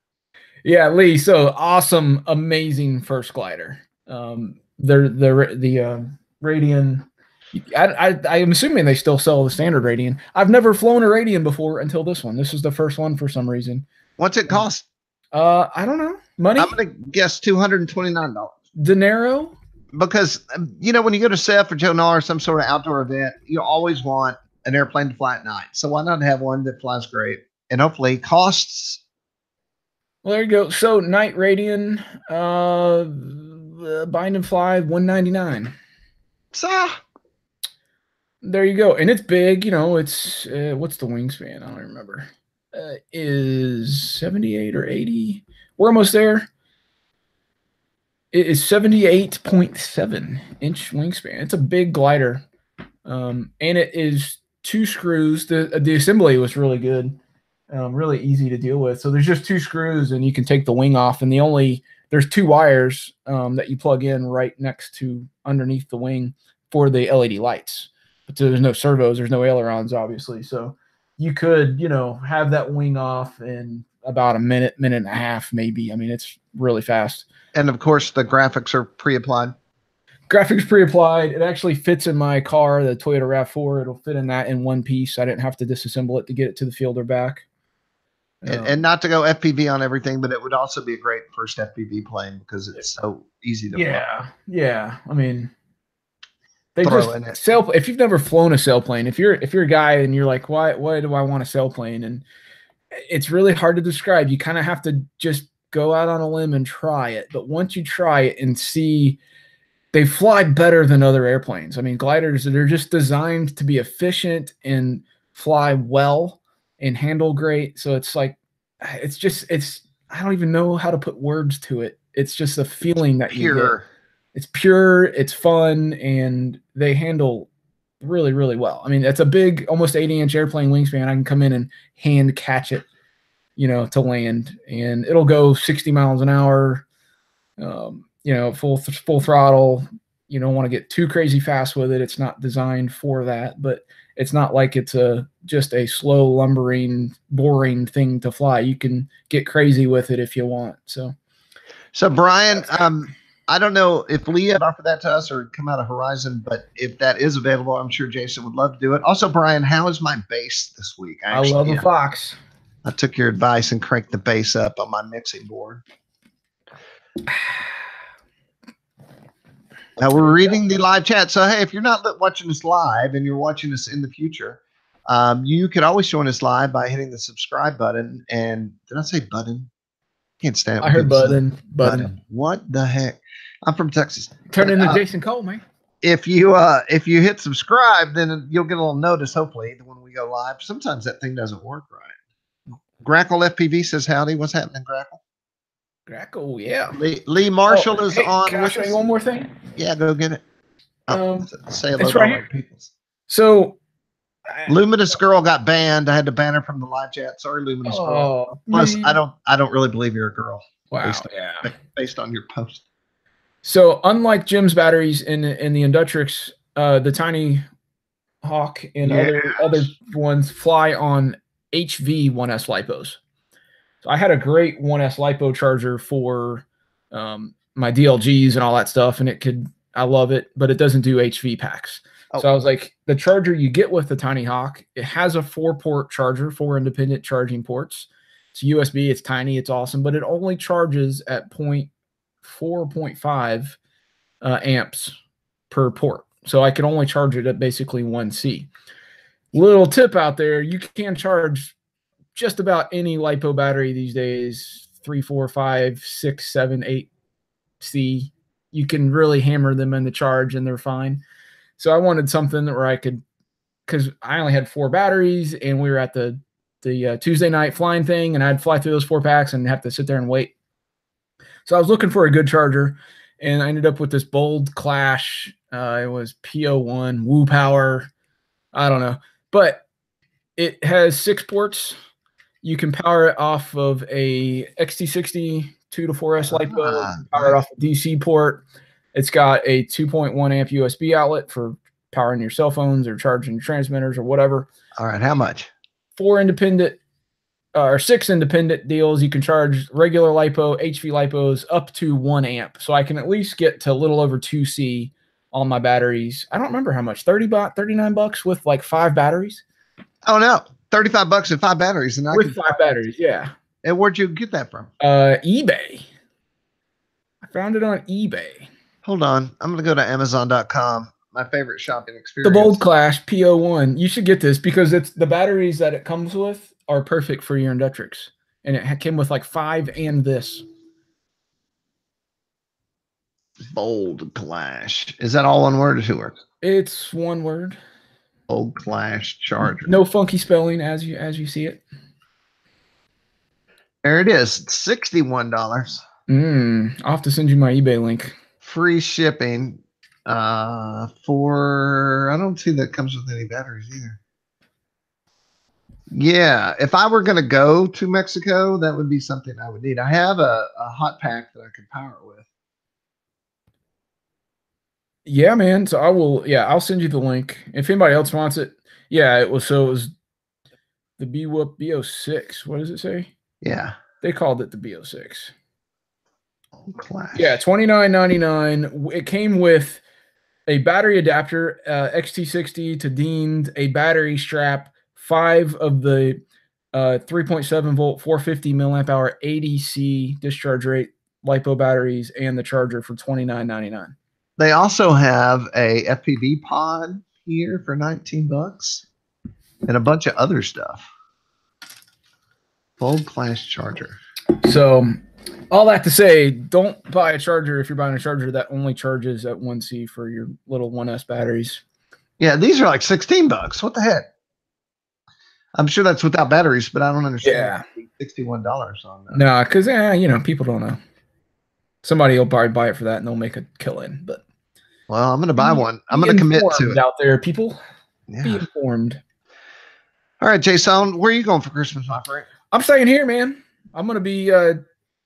Yeah, Lee. So awesome, amazing first glider. The Radian. I'm assuming they still sell the standard Radian. I've never flown a Radian before until this one. This is the first one for some reason. What's it cost? I don't know. Money? I'm gonna guess $229. Dinero? because you know when you go to SEF or Joe Nar or some sort of outdoor event, you always want an airplane to fly at night. So why not have one that flies great and hopefully costs? Well, there you go. So Night Radian, bind and fly 199. So There you go, and it's big. You know, it's what's the wingspan? I don't remember. Is 78 or 80? We're almost there. It is 78.7 inch wingspan. It's a big glider, and it is 2 screws. The assembly was really good, really easy to deal with. So there's just 2 screws, and you can take the wing off. And there's 2 wires that you plug in right next to underneath the wing for the LED lights. But there's no servos, there's no ailerons, obviously. So you could, have that wing off in about a minute, minute and a half, maybe. I mean, it's really fast. And of course, the graphics are pre-applied. Graphics pre-applied. It actually fits in my car, the Toyota RAV4. It'll fit in that in one piece. I didn't have to disassemble it to get it to the field or back. And not to go FPV on everything, but it would also be a great first FPV plane because it's so easy to fly. Yeah. I mean, if you've never flown a sailplane, if you're a guy and you're like, why do I want a sailplane? And it's really hard to describe. You kind of have to just go out on a limb and try it. But once you try it and see, they fly better than other airplanes. I mean, gliders, they're just designed to be efficient and fly well and handle great. So it's like, I don't even know how to put words to it. It's just a feeling that you get. It's pure, it's fun, and they handle really, really well. I mean, it's a big, almost 80-inch airplane wingspan. I can come in and hand catch it, to land, and it'll go 60 miles an hour, full throttle. You don't want to get too crazy fast with it. It's not designed for that, but it's not like it's just a slow, lumbering, boring thing to fly. You can get crazy with it if you want. So Brian, I don't know if Lee had offered that to us or come out of Horizon, but if that is available, I'm sure Jason would love to do it. Also, Brian, how is my bass this week? I love a Fox. I took your advice and cranked the bass up on my mixing board. Now we're reading the live chat. So, hey, if you're not watching us live and you're watching us in the future, you could always join us live by hitting the subscribe button. And did I say button? Can't stand it. I heard button. What the heck? I'm from Texas. Turn into Jason Cole, man. If you hit subscribe, then you'll get a little notice, hopefully, when we go live. Sometimes that thing doesn't work right. Grackle FPV says howdy. What's happening, Grackle? Grackle, yeah. Lee Marshall is on. Can I show you one more thing? Yeah, go get it. Say hello to all people. So Luminous Girl got banned. I had to ban her from the live chat. Sorry, Luminous Girl. Plus, I don't really believe you're a girl. Wow. Based on your post. So unlike Jim's batteries in the Inductrix, the Tiny Hawk and other ones fly on HV1S lipos. So I had a great 1S lipo charger for my DLGs and all that stuff, and I love it, but it doesn't do HV packs. Oh. So I was like, the charger you get with the Tiny Hawk, it has a 4-port charger, 4 independent charging ports. It's USB, it's tiny, it's awesome, but it only charges at 4.5 amps per port. So I can only charge it at basically 1C. Little tip out there, you can charge just about any lipo battery these days, 3, 4, 5, 6, 7, 8C. You can really hammer them in the charge and they're fine. So I wanted something where I could, because I only had 4 batteries and we were at the Tuesday night flying thing, and I'd fly through those 4 packs and have to sit there and wait. So I was looking for a good charger, and I ended up with this Bold Clash. It was PO1 Woo Power. I don't know, but it has 6 ports. You can power it off of a XT60 2 to 4S lipo. Power it off a DC port. It's got a 2.1 amp USB outlet for powering your cell phones or charging your transmitters or whatever. All right, how much? 6 independent deals. You can charge regular lipo, HV lipos up to 1 amp. So I can at least get to a little over 2C on my batteries. I don't remember how much, $39 with like 5 batteries. Oh no, $35 and 5 batteries. And with 5 batteries, yeah. And where'd you get that from? eBay. I found it on eBay. Hold on. I'm going to go to Amazon.com. My favorite shopping experience. The Bold Clash P01. You should get this because it's the batteries that it comes with are perfect for your Inductrix. And it came with like 5 and this. Bold Clash. Is that all one word or 2 words? It's 1 word. Bold Clash charger. No funky spelling as you see it. There it is. $61. I'll have to send you my eBay link. Free shipping. For I don't see that comes with any batteries either. Yeah, if I were going to go to Mexico, that would be something I would need. I have a hot pack that I could power it with. Yeah, man. So I'll send you the link. If anybody else wants it. Yeah, it was the BWhoop B06. What does it say? Yeah. They called it the B06. Clash. Yeah, $29.99. It came with a battery adapter, XT60 to Dean's, a battery strap, 5 of the 3.7 volt, 450 milliamp hour ADC discharge rate LiPo batteries, and the charger for $29.99. They also have a FPV pod here for $19 and a bunch of other stuff. Bold Clash charger. So all that to say, don't buy a charger if you're buying a charger that only charges at 1C for your little 1S batteries. Yeah, these are like $16. What the heck? I'm sure that's without batteries, but I don't understand. Yeah. $61 on that. No, because people don't know. Somebody will probably buy it for that and they'll make a killing. But well, I'm going to buy one. I'm going to commit to it. Out there, people. Yeah. Be informed. All right, Jason, where are you going for Christmas, my friend? I'm staying here, man. I'm going to be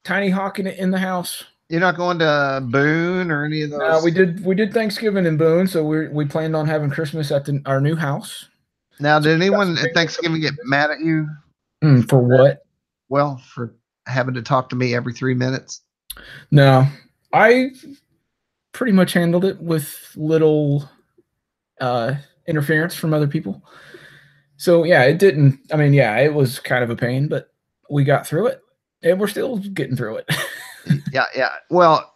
tiny hawking it in the house. You're not going to Boone or any of those? We did Thanksgiving in Boone, so we planned on having Christmas at our new house. Now, did anyone at Thanksgiving get mad at you? For what? Well, for having to talk to me every 3 minutes. No, I pretty much handled it with little interference from other people. So yeah, it didn't. I mean, yeah, it was kind of a pain, but we got through it, and we're still getting through it. Yeah. Well,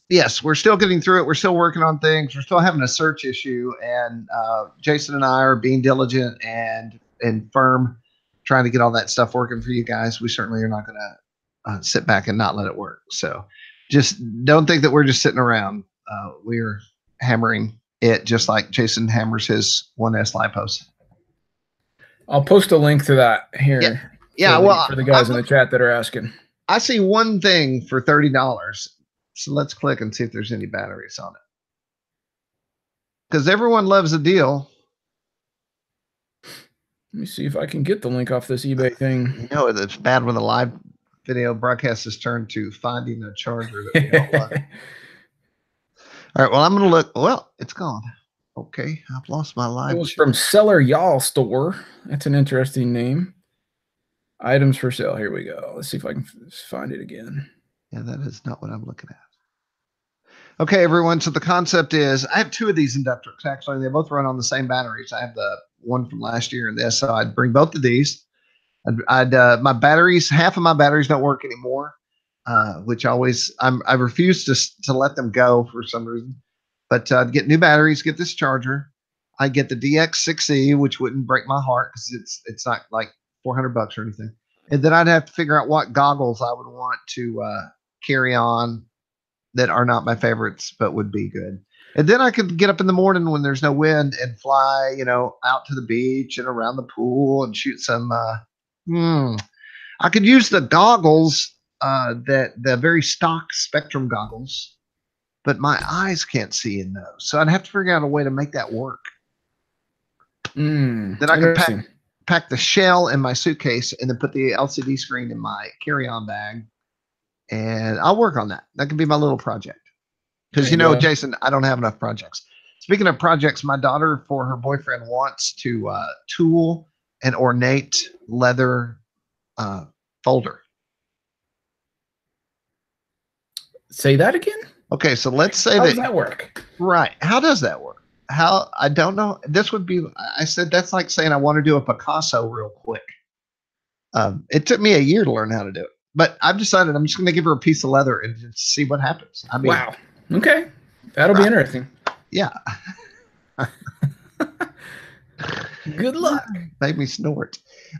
yes, we're still getting through it. We're still working on things. We're still having a search issue, and Jason and I are being diligent and firm, trying to get all that stuff working for you guys. We certainly are not going to sit back and not let it work. So just don't think that we're just sitting around. We're hammering it just like Jason hammers his 1S LiPos. I'll post a link to that here. Yeah. For the guys in the chat that are asking. I see one thing for $30. So let's click and see if there's any batteries on it. Because everyone loves a deal. Let me see if I can get the link off this eBay thing. You know, it's bad when the live video broadcast is turned to finding a charger that we don't like. All right, well, I'm going to look. Well, it's gone. Okay, I've lost my live. It was from Seller Y'all Store. That's an interesting name. Items for sale. Here we go. Let's see if I can find it again. Yeah, that is not what I'm looking at. Okay, everyone. So the concept is I have 2 of these Inductrix. Actually, they both run on the same batteries. I have the one from last year and this, so I'd bring both of these. My batteries, half of my batteries don't work anymore, which I refuse to let them go for some reason. But I'd get new batteries, get this charger. I get the DX6E, which wouldn't break my heart because it's not like $400 or anything. And then I'd have to figure out what goggles I would want to carry on that are not my favorites, but would be good. And then I could get up in the morning when there's no wind and fly, out to the beach and around the pool and shoot some. I could use the goggles, the very stock Spectrum goggles, but my eyes can't see in those. So I'd have to figure out a way to make that work. Then I could pack the shell in my suitcase and then put the LCD screen in my carry-on bag. And I'll work on that. That could be my little project. Because, Jason, I don't have enough projects. Speaking of projects, my daughter, for her boyfriend, wants to tool an ornate leather folder. Say that again? Okay, so let's say How does that work? Right. How does that work? I don't know. This would be, I said, that's like saying I want to do a Picasso real quick. It took me a year to learn how to do it. But I've decided I'm just going to give her a piece of leather and just see what happens. I mean, wow. Okay. That'll be interesting. Yeah. Good luck. Make me snort.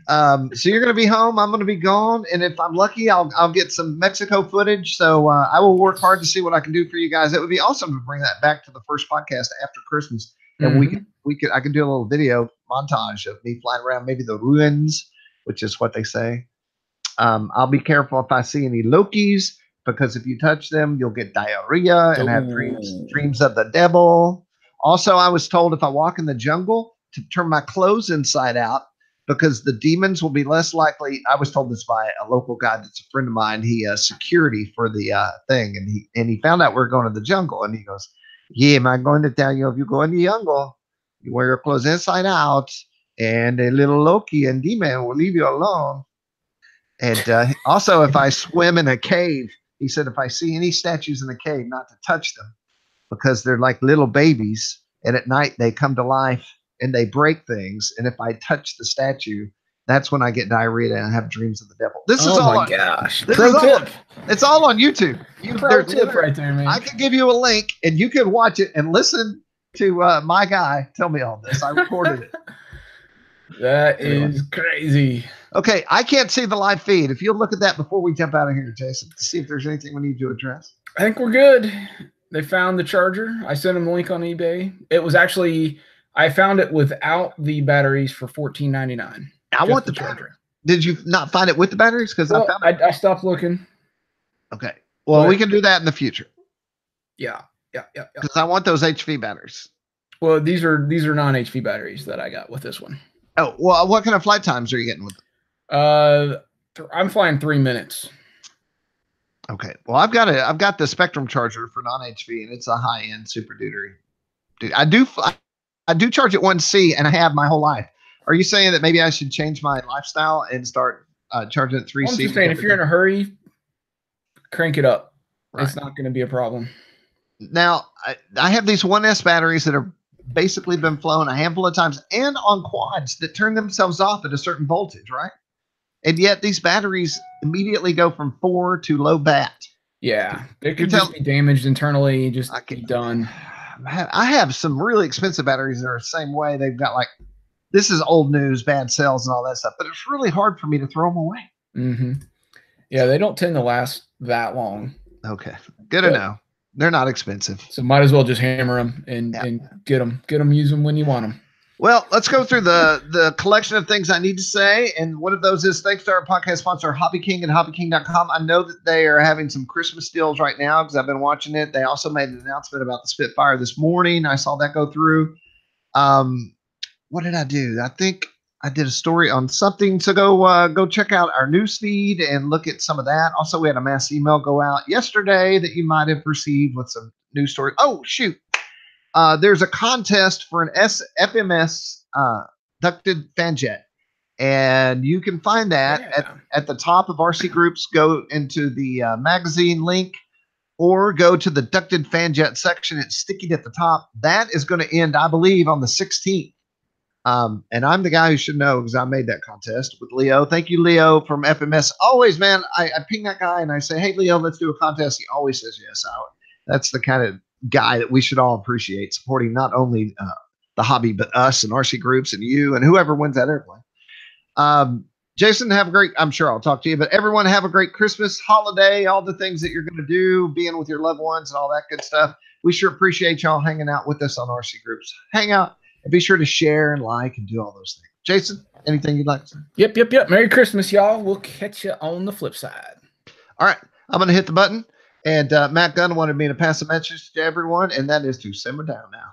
So you're going to be home. I'm going to be gone. And if I'm lucky, I'll get some Mexico footage. So I will work hard to see what I can do for you guys. It would be awesome to bring that back to the first podcast after Christmas. And I can do a little video montage of me flying around, maybe the ruins, which is what they say. I'll be careful if I see any Lokis, because if you touch them, you'll get diarrhea and have dreams of the devil. Also, I was told if I walk in the jungle to turn my clothes inside out, because the demons will be less likely. I was told this by a local guy that's a friend of mine. He security for the thing, and he found out we're going to the jungle, and he goes, "Yeah, am I going to tell you, if you go in the jungle, you wear your clothes inside out, and a little Loki and demon will leave you alone." And also, if I swim in a cave, he said, if I see any statues in the cave, not to touch them, because they're like little babies, and at night they come to life and they break things. And if I touch the statue, that's when I get diarrhea and I have dreams of the devil. This is all. Oh my gosh! Pro tip. It's all on YouTube. Pro tip right there, man. I can give you a link, and you can watch it and listen to my guy tell me all this. I recorded it. That is crazy. Okay, I can't see the live feed. If you'll look at that before we jump out of here, Jason, to see if there's anything we need to address. I think we're good. They found the charger. I sent them the link on eBay. It was actually, I found it without the batteries for $14.99. I want the charger. Did you not find it with the batteries? Because I stopped looking. Okay. Well, we can do that in the future. Yeah. Because I want those HV batteries. Well, these are non-HV batteries that I got with this one. Oh, well, what kind of flight times are you getting with them? I'm flying 3 minutes. Okay. Well, I've got the Spectrum charger for non-HV, and it's a high-end Super Duty. Dude, I do charge at 1C, and I have my whole life. Are you saying that maybe I should change my lifestyle and start charging at 3C? I'm just saying, if you're in a hurry, crank it up. Right. It's not going to be a problem. Now, I have these 1S batteries that are basically been flown a handful of times and on quads that turn themselves off at a certain voltage, right? And yet these batteries immediately go from 4 to low bat. Yeah, they could just be damaged internally, just be done. I have some really expensive batteries that are the same way. They've got like, this is old news, bad cells and all that stuff, but it's really hard for me to throw them away. Mm-hmm. Yeah, they don't tend to last that long. Okay, good to know. They're not expensive. So might as well just hammer them and get them, use them when you want them. Well, let's go through the collection of things I need to say. And one of those is thanks to our podcast sponsor, Hobby King and hobbyking.com. I know that they are having some Christmas deals right now because I've been watching it. They also made an announcement about the Spitfire this morning. I saw that go through. What did I do? I think I did a story on something. So go check out our news feed and look at some of that. Also, we had a mass email go out yesterday that you might have received with some news story. Oh, shoot. There's a contest for an FMS ducted fan jet. And you can find that at the top of RCGroups. Go into the magazine link or go to the ducted fan jet section. It's sticky at the top. That is going to end, I believe, on the 16th. And I'm the guy who should know because I made that contest with Leo. Thank you, Leo, from FMS. Always, man, I ping that guy and I say, hey, Leo, let's do a contest. He always says yes. That's the kind of guy that we should all appreciate, supporting not only the hobby, but us and RCGroups and you and whoever wins that airplane. Jason, have a great, I'm sure I'll talk to you, but everyone have a great Christmas holiday, all the things that you're going to do, being with your loved ones and all that good stuff. We sure appreciate y'all hanging out with us on RCGroups. Hang out. And be sure to share and like and do all those things. Jason, anything you'd like to say? Yep. Merry Christmas, y'all. We'll catch you on the flip side. All right. I'm going to hit the button. And Matt Gunn wanted me to pass a message to everyone, and that is to simmer down now.